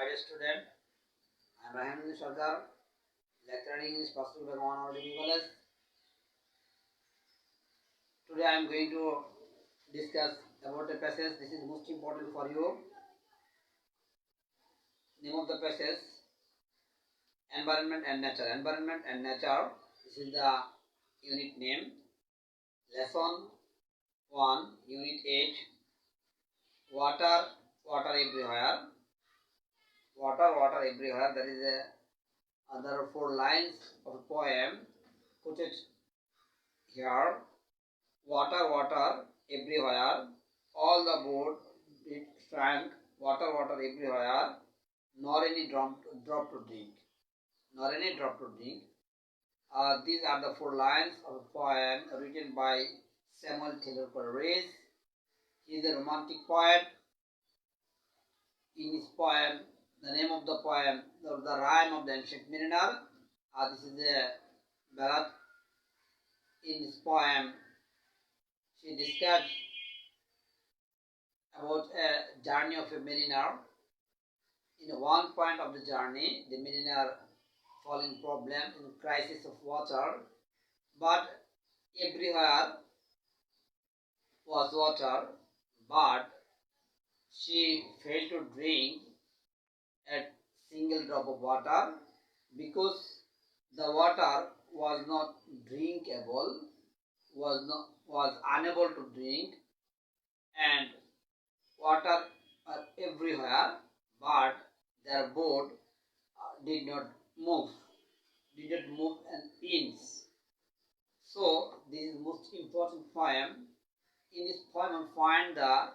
My dear student, I am Rahan Sarkar, lecturing in Pastu Bhagwan Degree College. Today I am going to discuss about a passage. This is most important for you. Name of the passage: Environment and Nature. Environment and Nature. This is the unit name. Lesson 1, Unit 8. Water, water everywhere. Water, water everywhere. There is a other 4 lines of a poem quoted here. Water, water everywhere, all the board it shrank. Water, water everywhere, nor any drop to drink. Nor any drop to drink. These are the 4 lines of a poem written by Samuel Taylor Coleridge. He is a romantic poet. In his poem, the name of the poem, the Rime of the Ancient Mariner. This is a ballad. In this poem, she describes about a journey of a mariner. In one point of the journey, the mariner falling problem in crisis of water, but everywhere was water, but she failed to drink a single drop of water because the water was not drinkable, was unable to drink, and water everywhere, but their boat did not move an inch. So this is most important poem. In this poem, we find the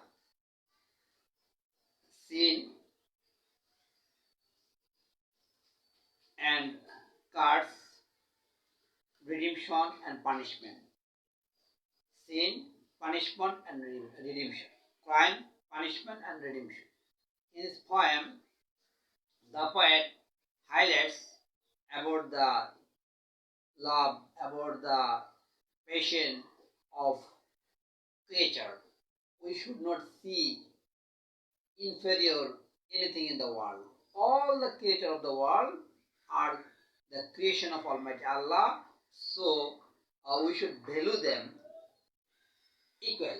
scene and cards, redemption and punishment. Scene, punishment and redemption. Crime, punishment and redemption. In this poem, the poet highlights about the love, about the passion of creature. We should not see inferior anything in the world. All the creature of the world are the creation of Almighty Allah, so we should value them equal.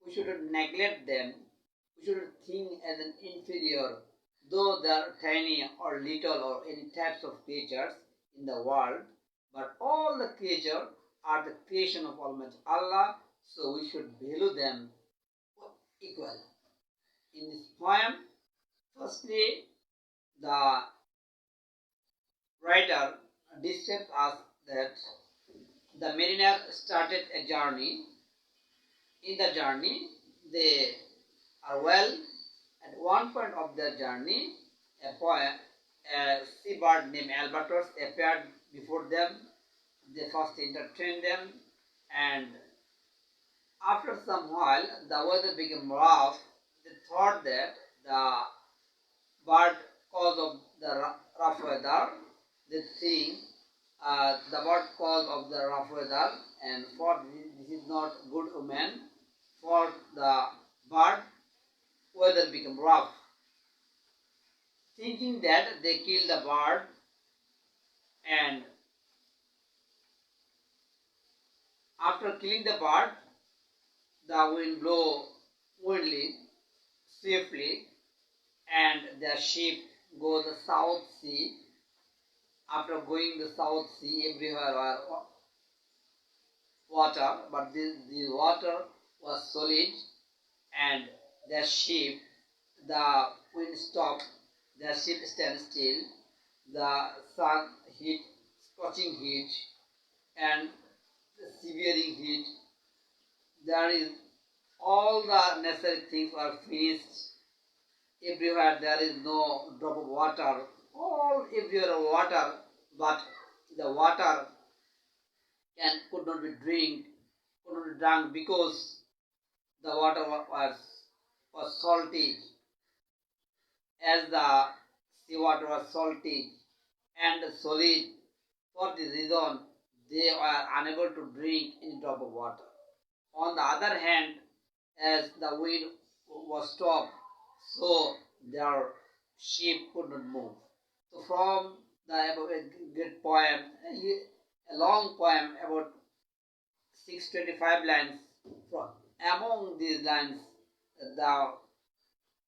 We should not neglect them. We should not think as an inferior, though they are tiny or little or any types of creatures in the world, but all the creatures are the creation of Almighty Allah, so we should value them equal. In this poem, firstly, the writer describes us that the mariner started a journey. In the journey, they are well. At one point of their journey, a seabird named Albatross appeared before them. They first entertained them, and after some while, the weather became rough. They thought that the bird, cause of the rough weather, they think the bird cause of the rough weather, and for this is not good omen. For the bird, weather became rough. Thinking that, they killed the bird, and after killing the bird, the wind blew wildly, swiftly, and their ship go the South Sea. After going the South Sea, everywhere were water, but this water was solid, and their ship, the wind stopped, their ship stand still, the sun heat, scorching heat, and severing heat. There is all the necessary things are finished. Everywhere there is no drop of water. All everywhere water, but the water could not be drunk because the water was salty. As the seawater was salty and solid, for this reason they were unable to drink any drop of water. On the other hand, as the wind was stopped, so their ship could not move. So from the above a great poem, a long poem about 625 lines. From among these lines, the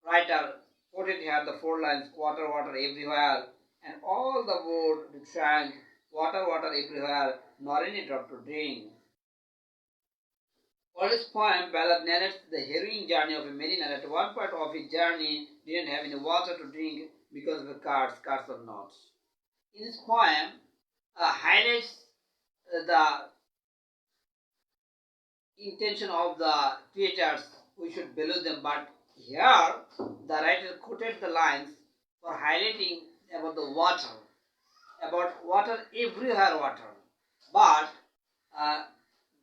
writer quoted here the four lines: water, water everywhere, and all the world drank water, water everywhere, nor any drop to drink. For this poem, Ballad narrates the harrowing journey of a mariner. At one part of his journey, didn't have any water to drink because of the cards or knots. In this poem, highlights the intention of the creators. We should believe them, but here the writer quoted the lines for highlighting about water everywhere water, but uh,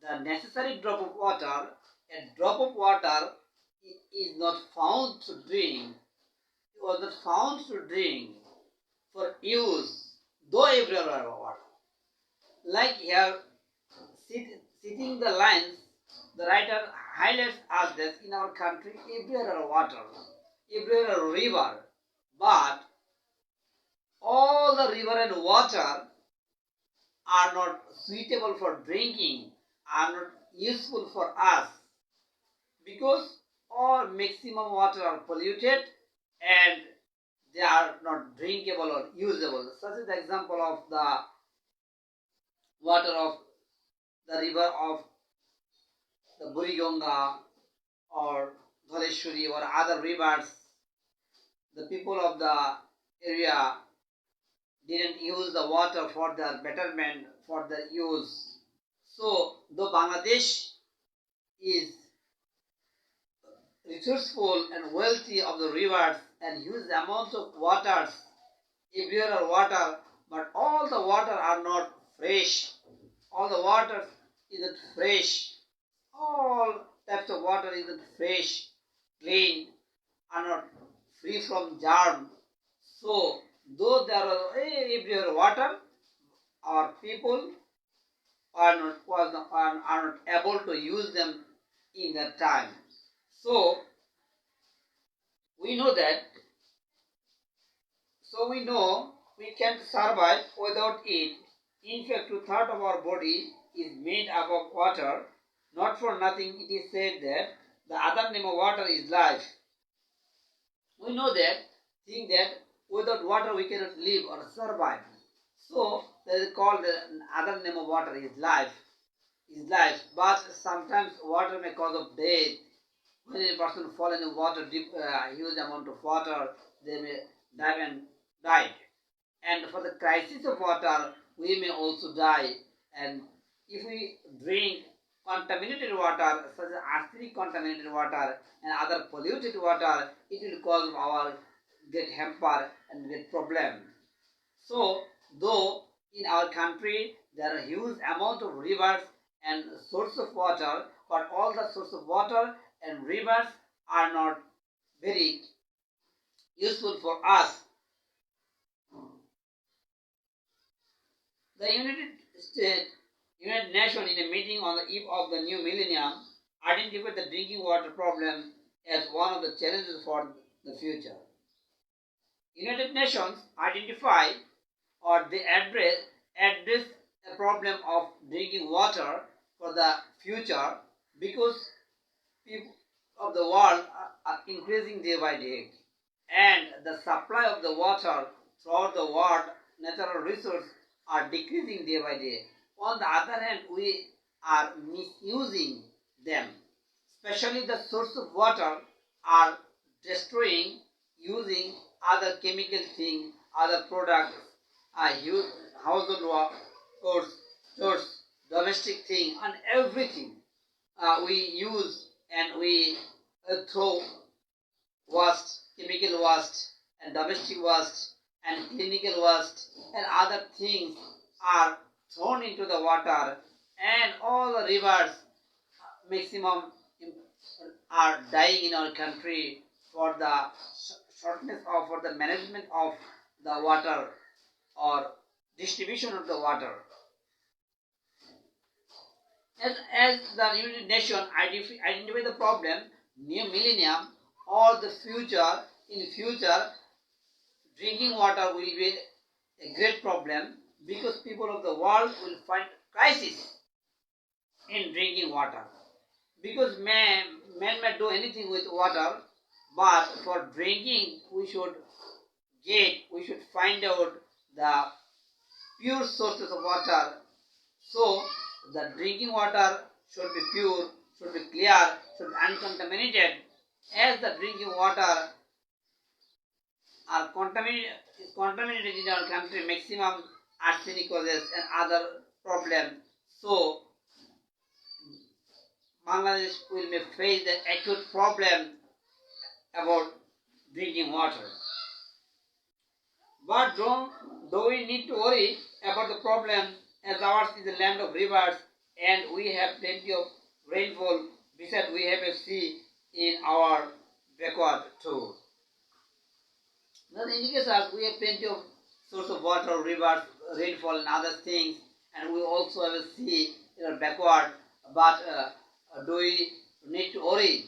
the necessary drop of water, a drop of water is not found to drink, was not found to drink for use, though everywhere water. Like here, sitting the lines, the writer highlights us that in our country, everywhere water, everywhere river, but all the river and water are not suitable for drinking, are not useful for us, because all maximum water are polluted and they are not drinkable or usable. Such is the example of the water of the river of the Buriganga or Dhaleshwari or other rivers. The people of the area didn't use the water for their betterment, for their use. So, though Bangladesh is resourceful and wealthy of the rivers and huge amounts of waters, everywhere water, but all the water are not fresh. All the water isn't fresh. All types of water isn't fresh, clean, are not free from germ. So, though there are everywhere water, our people are not able to use them in that time. So, we know that, we know we can't survive without it. In fact, two-thirds of our body is made up of water. Not for nothing it is said that the other name of water is life. We know that, think that without water we cannot live or survive. So that is called the other name of water is life. But sometimes water may cause of death. When a person fall in water, deep, huge amount of water, they may die. And for the crisis of water, we may also die. And if we drink contaminated water, such as arsenic contaminated water and other polluted water, it will cause our get hamper and get problem. So, though in our country there are huge amount of rivers and source of water, but all the source of water and rivers are not very useful for us. The United Nations in a meeting on the eve of the new millennium identified the drinking water problem as one of the challenges for the future. United Nations identify or they address a problem of drinking water for the future because people of the world are increasing day by day, and the supply of the water throughout the world, natural resources are decreasing day by day. On the other hand, we are misusing them, especially the source of water are destroying using other chemical things, other products, household chores, domestic thing, and everything we use and we throw waste, chemical waste, and domestic waste, and clinical waste, and other things are thrown into the water, and all the rivers maximum are dying in our country for the shortness of for the management of the water or distribution of the water. As the United Nations identify the problem, new millennium or the future, in future, drinking water will be a great problem because people of the world will find crisis in drinking water. Because man may do anything with water, but for drinking we should find out the pure sources of water. So the drinking water should be pure, should be clear, should be uncontaminated. As the drinking water are contaminated in our country, maximum arsenicosis and other problems. So Bangladesh will may face the acute problem about drinking water. But do we need to worry about the problem as ours is a land of rivers and we have plenty of rainfall. Besides, we have a sea in our backward too. That indicates us we have plenty of source of water, rivers, rainfall, and other things, and we also have a sea in our backward. But do we need to worry?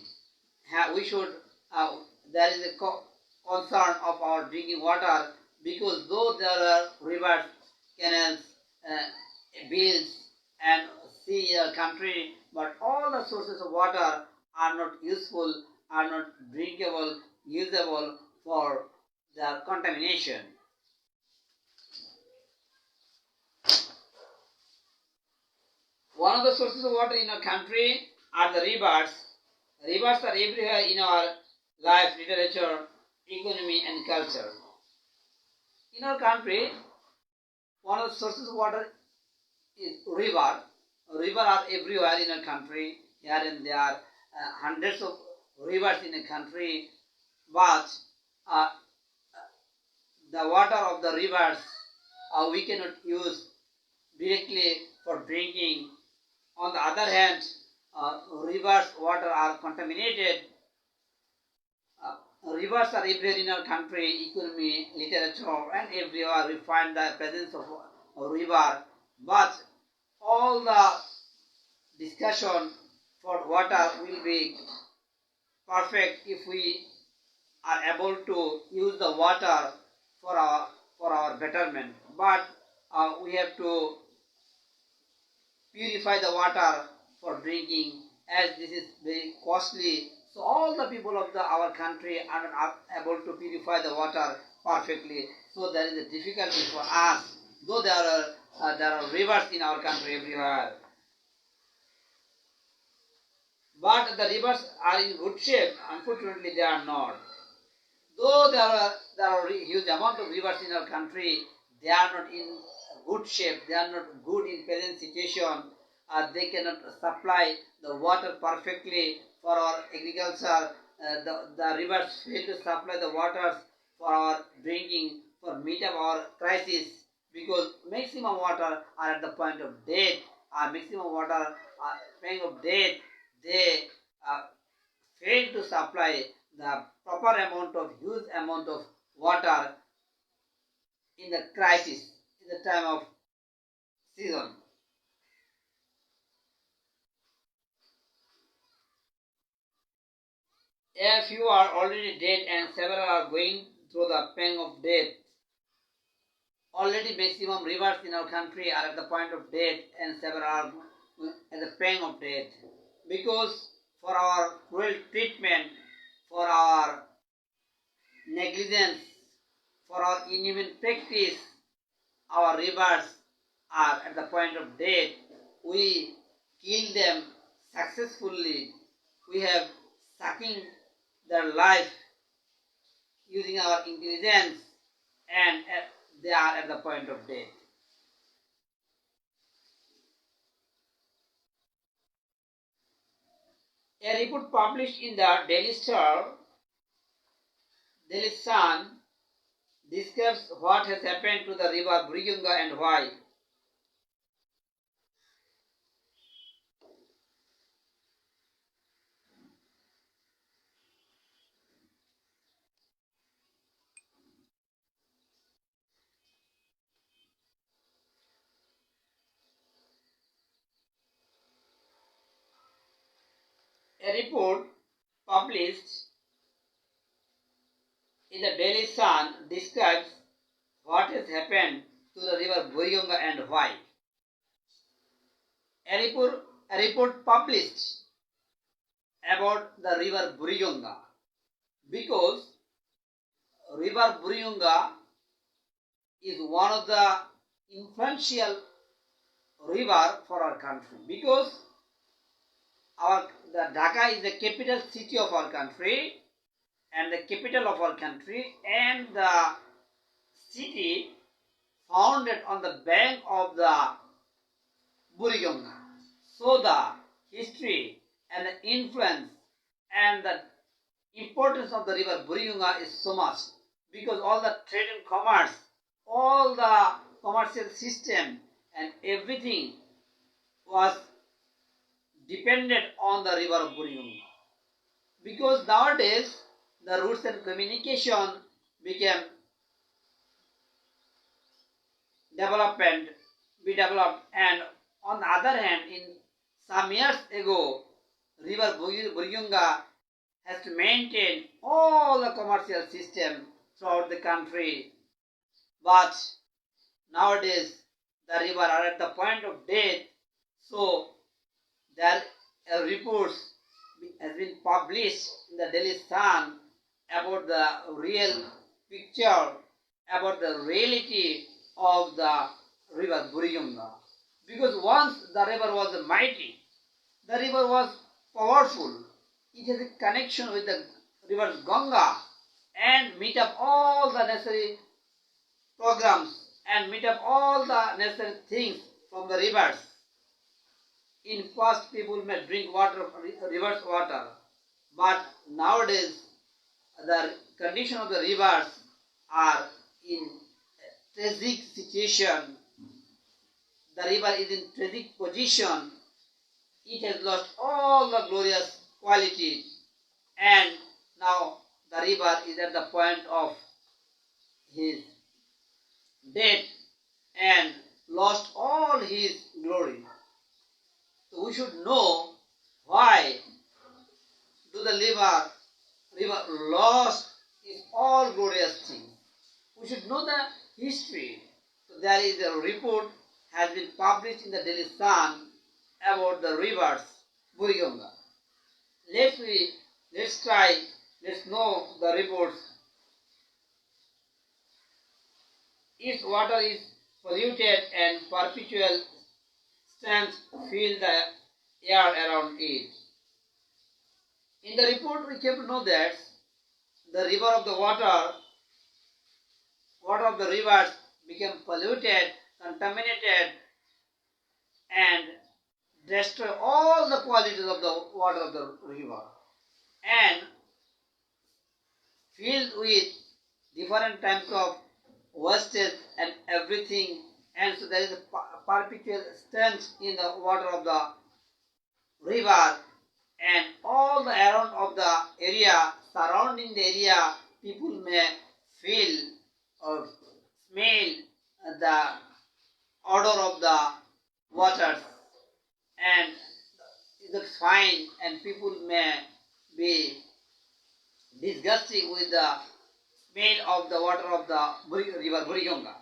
We should. There is a concern of our drinking water because though there are rivers, canals, bills, and sea in our country, but all the sources of water are not useful, are not drinkable, usable for their contamination. One of the sources of water in our country are the rivers. Rivers are everywhere in our life, literature, economy, and culture. In our country, one of the sources of water is river. Rivers are everywhere in our country. Here and there, hundreds of rivers in a country, but the water of the rivers we cannot use directly for drinking. On the other hand, rivers water are contaminated. Rivers are everywhere in our country, economy, literature, and everywhere we find the presence of a river. But all the discussion for water will be perfect if we are able to use the water for our betterment. But we have to purify the water for drinking, as this is very costly. So all the people of our country are not able to purify the water perfectly. So there is a difficulty for us. Though there are rivers in our country everywhere, but the rivers are in good shape. Unfortunately, they are not. Though there are huge amount of rivers in our country, they are not in good shape. They are not good in present situation. They cannot supply the water perfectly for our agriculture. The rivers fail to supply the waters for our drinking, for meet up our crisis, because maximum water are at the point of death. Maximum water point of death. They fail to supply the proper amount of huge amount of water in the crisis, in the time of season. A few are already dead and several are going through the pang of death. Already maximum rivers in our country are at the point of death and several are at the pang of death. Because for our cruel treatment, for our negligence, for our inhuman practice, our rivers are at the point of death. We kill them successfully. We have sucking their life using our intelligence, and they are at the point of death. A report published in the Daily Star, Daily Sun, describes what has happened to the river Buriganga and why. A report published in the Daily Sun describes happened to the river Buriganga and why? A report published about the river Buriganga, because river Buriganga is one of the influential river for our country, because the Dhaka is the capital city of our country and the capital of our country, and the city founded on the bank of the Buriganga. So the history and the influence and the importance of the river Buriganga is so much, because all the trade and commerce, all the commercial system and everything was dependent on the river of Buriganga. Because nowadays the routes and communication became developed, and on the other hand, in some years ago, river Buriganga has to maintain all the commercial system throughout the country. But nowadays, the river are at the point of death. So there are reports has been published in the Delhi Sun about the real picture, about the reality of the river Buriganga. Because once the river was mighty, the river was powerful. It has a connection with the river Ganga and meet up all the necessary programs and meet up all the necessary things from the rivers. In past, people may drink water, rivers water, but nowadays the condition of the rivers are in tragic situation. The river is in tragic position. It has lost all the glorious qualities, and now the river is at the point of his death and lost all his glory. So we should know why do the river lost its all glorious thing. We should know the history. So there is a report has been published in the Delhi Sun about the rivers Buriganga. Let's know the reports. Its water is polluted and perpetual stench fill the air around it. In the report, we came to know that the river of the water of the rivers became polluted, contaminated, and destroy all the qualities of the water of the river, and filled with different types of wastage and everything, and so there is a perpetual stench in the water of the river, and all the around of the area, surrounding the area, people may feel or smell the odor of the waters, and it's fine, and people may be disgusted with the smell of the water of the river Buriganga.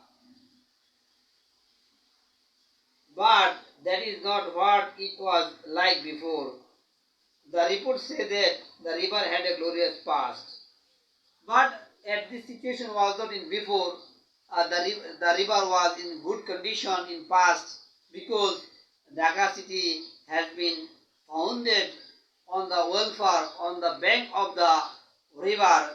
But that is not what it was like before. The reports say that the river had a glorious past. But at this situation was not in before. The river was in good condition in past, because Dhaka city has been founded on the welfare, on the bank of the river.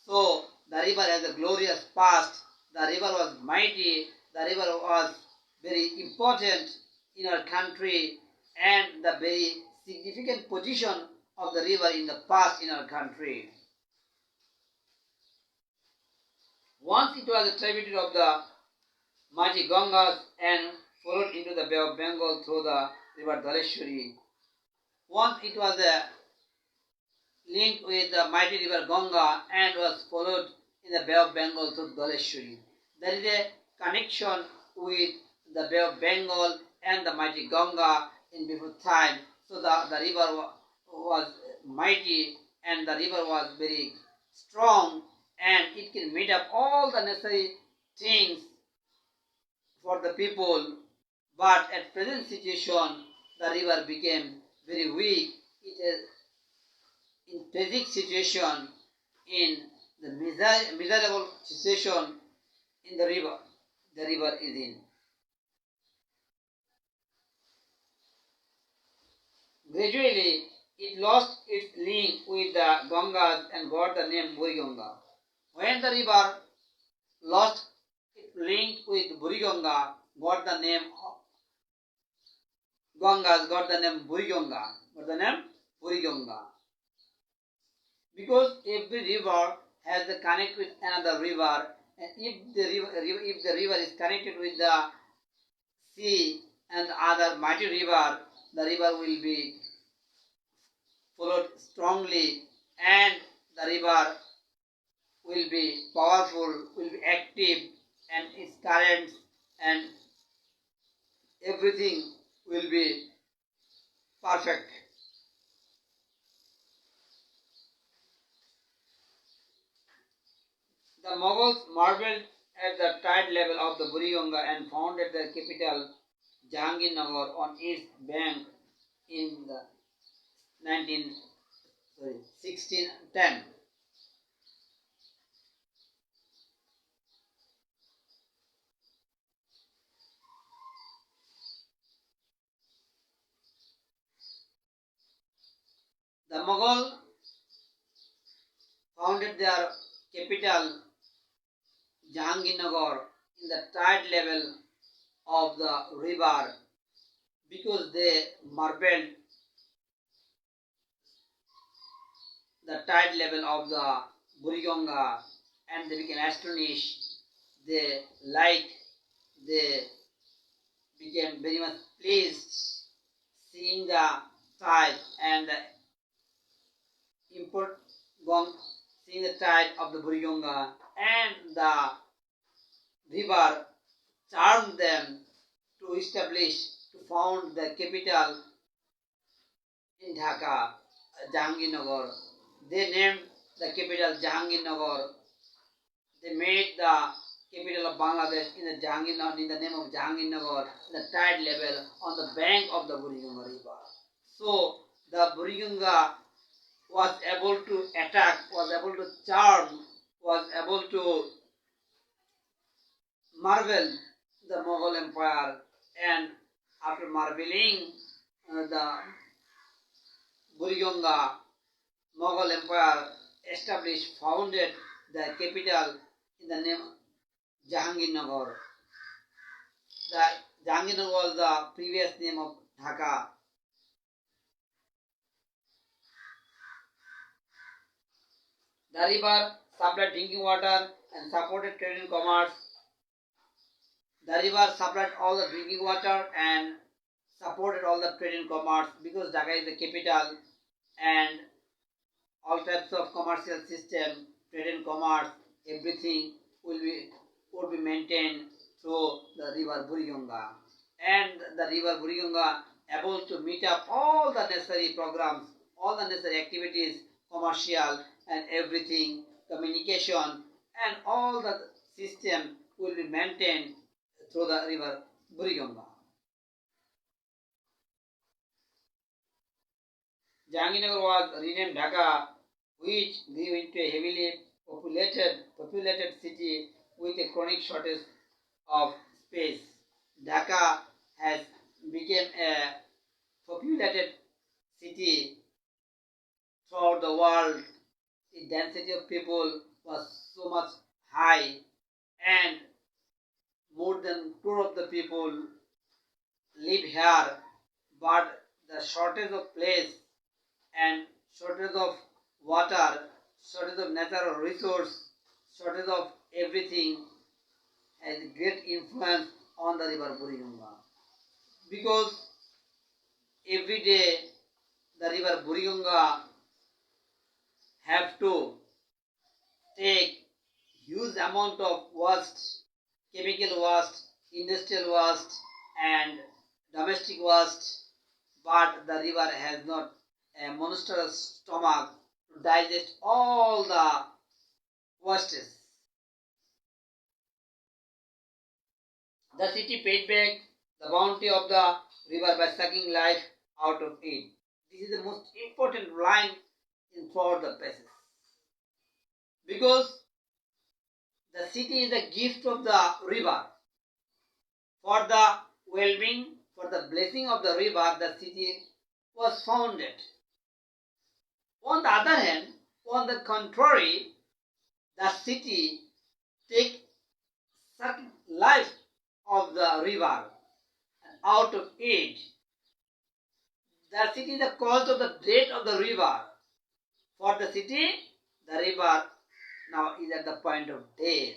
So the river has a glorious past. The river was mighty. The river was very important in our country, and the very significant position of the river in the past in our country. Once it was a tributary of the mighty Gangas and flowed into the Bay of Bengal through the river Dhaleshwari. Once it was linked with the mighty river Ganga and was followed in the Bay of Bengal through Dhaleshwari. There is a connection with the Bay of Bengal and the mighty Ganga in before time. So the river was mighty, and the river was very strong, and it can meet up all the necessary things for the people, but at present situation the river became very weak. It is in tragic situation, in the miserable situation in the river. The river is in. Gradually, it lost its link with the Gangas and got the name Buriganga. When the river lost its link with Buriganga, got the name of Gangas, got the name Buriganga. Got the name Buriganga. Because every river has a connect with another river, and if the river is connected with the sea and other mighty river, the river will be followed strongly, and the river will be powerful, will be active, and its currents and everything will be perfect. The Mughals marveled at the tide level of the Buriganga and founded their capital Jahangirnagar on its bank in the 1610. The Mughal founded their capital Jahangirnagar in the tide level of the river because they marveled the tide level of the Buriganga and they became astonished. They liked, they became very much pleased seeing the tide and the import gong, seeing the tide of the Buriganga and the river charmed them to establish, to found the capital in Dhaka, Jahangirnagar. They named the capital Jahangirnagar. They made the capital of Bangladesh in the Jahangirnagar, in the name of Jahangirnagar, the tide level on the bank of the Buriganga river. So the Buriganga was able to attack, was able to charm, was able to marvel the Mughal Empire, and after marveling the Buriganga, Mughal Empire established, founded the capital in the name Jahangirnagar. The Jahangirnagar was the previous name of Dhaka. The river supplied drinking water and supported trade and commerce. The river supplied all the drinking water and supported all the trade and commerce because Dhaka is the capital, and all types of commercial system, trade and commerce, everything would be maintained through the river Buriganga. And the river Buriganga able to meet up all the necessary programs, all the necessary activities, commercial and everything, communication, and all the system will be maintained through the river Buriganga. Jahangirnagar was renamed Dhaka, which grew into a heavily populated city with a chronic shortage of space. Dhaka has become a populated city throughout the world. The density of people was so much high, and more than 2 of the people live here, but the shortage of place and shortage of water, shortage of natural resource, shortage of everything has great influence on the river Buriganga. Because every day the river Buriganga have to take huge amount of waste, chemical waste, industrial waste and domestic waste, but the river has not a monstrous stomach to digest all the wastes. The city paid back the bounty of the river by sucking life out of it. This is the most important line in throughout the passage. Because the city is a gift of the river. For the well-being, for the blessing of the river, the city was founded. On the other hand, on the contrary, the city take suck life of the river, and out of it, the city is the cause of the death of the river. For the city, the river now is at the point of death.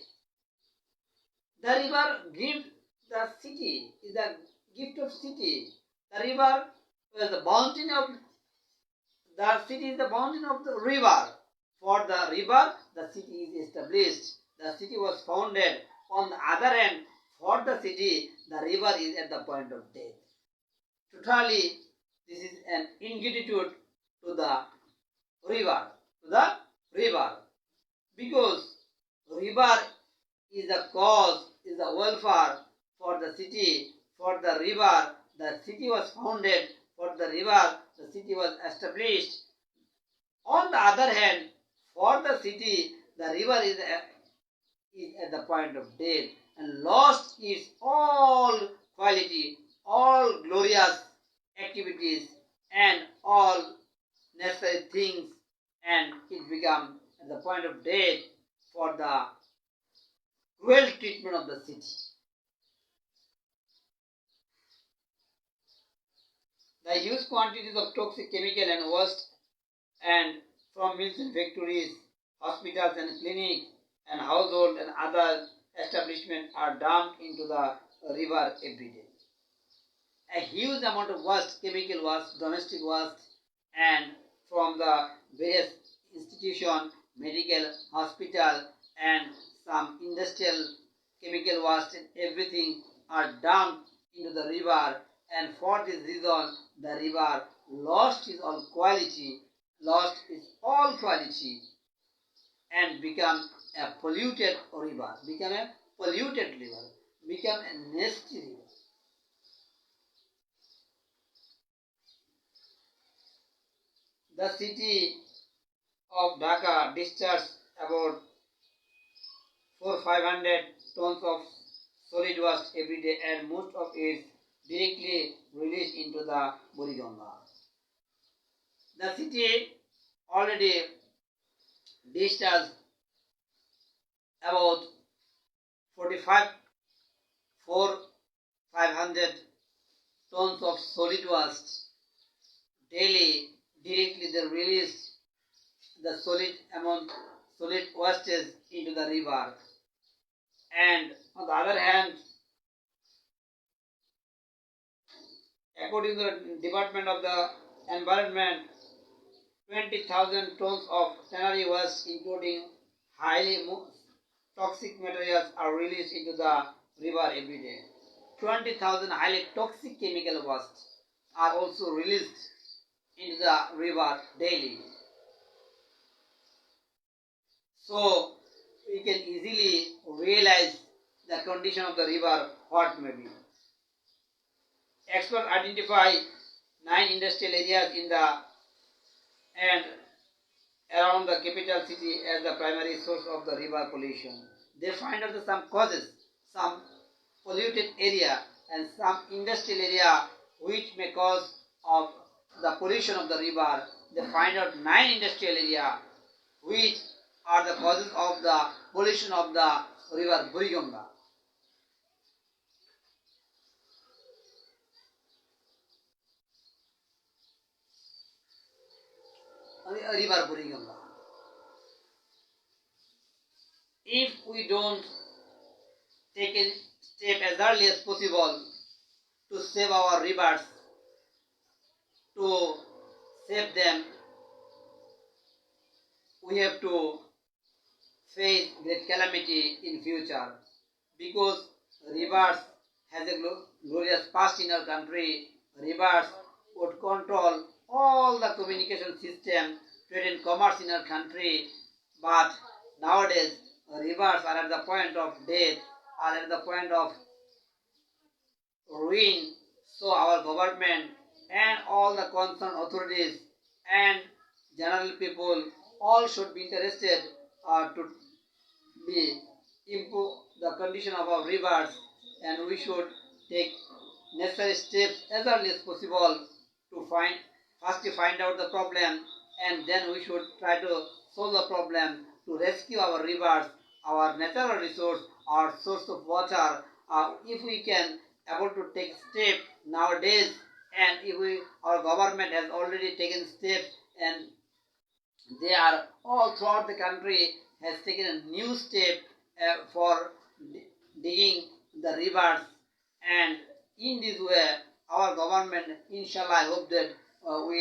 The river gives the city, is the gift of city. The river is the bounty of the city is the bounty of the river. For the river, the city is established. The city was founded. On the other hand, for the city, the river is at the point of death. Totally, this is an ingratitude to the river, because river is the cause, is the welfare for the city. For the river, the city was founded. For the river, the city was established. On the other hand, for the city, the river is at the point of death and lost its all quality, all glorious activities, and all necessary things, and it became at the point of death for the cruel treatment of the city. The huge quantities of toxic chemical and waste and from mills and factories, hospitals and clinics and household and other establishments are dumped into the river every day. A huge amount of waste, chemical waste, domestic waste, and from the various institution, medical, hospital, and some industrial chemical waste and everything are dumped into the river, and for this reason the river lost its all quality, and become a polluted river, become a nasty river. The city of Dhaka discharges about 400-500 tons of solid waste every day, and most of it directly released into the Buriganga. The city already discharged about 500 tons of solid waste daily. Directly they release the solid wastes into the river. And on the other hand, according to the Department of the Environment, 20,000 tons of sanitary waste, including highly toxic materials, are released into the river every day. 20,000 highly toxic chemical waste are also released into the river daily. So we can easily realize the condition of the river what may be. Experts identify 9 industrial areas in the and around the capital city as the primary source of the river pollution. They find out some causes, some polluted area and some industrial area which may cause of the pollution of the river. They find out 9 industrial area which are the causes of the pollution of the river Buriganga. River Buriganga. If we don't take a step as early as possible to save our rivers, to save them, we have to face great calamity in future, because rivers has a glorious past in our country. Rivers would control all the communication system, trade and commerce in our country, but nowadays rivers are at the point of death, are at the point of ruin. So our government and all the concerned authorities and general people all should be interested to be improve the condition of our rivers, and we should take necessary steps as early as possible to find out the problem, and then we should try to solve the problem to rescue our rivers, our natural resource, our source of water. If we can able to take steps nowadays, and if our government has already taken steps, and they are all throughout the country has taken a new step for digging the rivers, and in this way our government, inshallah, I hope that will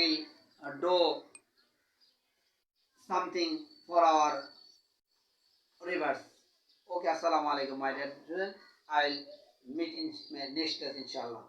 do something for our rivers. Okay, assalamu alaikum, my dear children. I will meet in my next class, inshallah.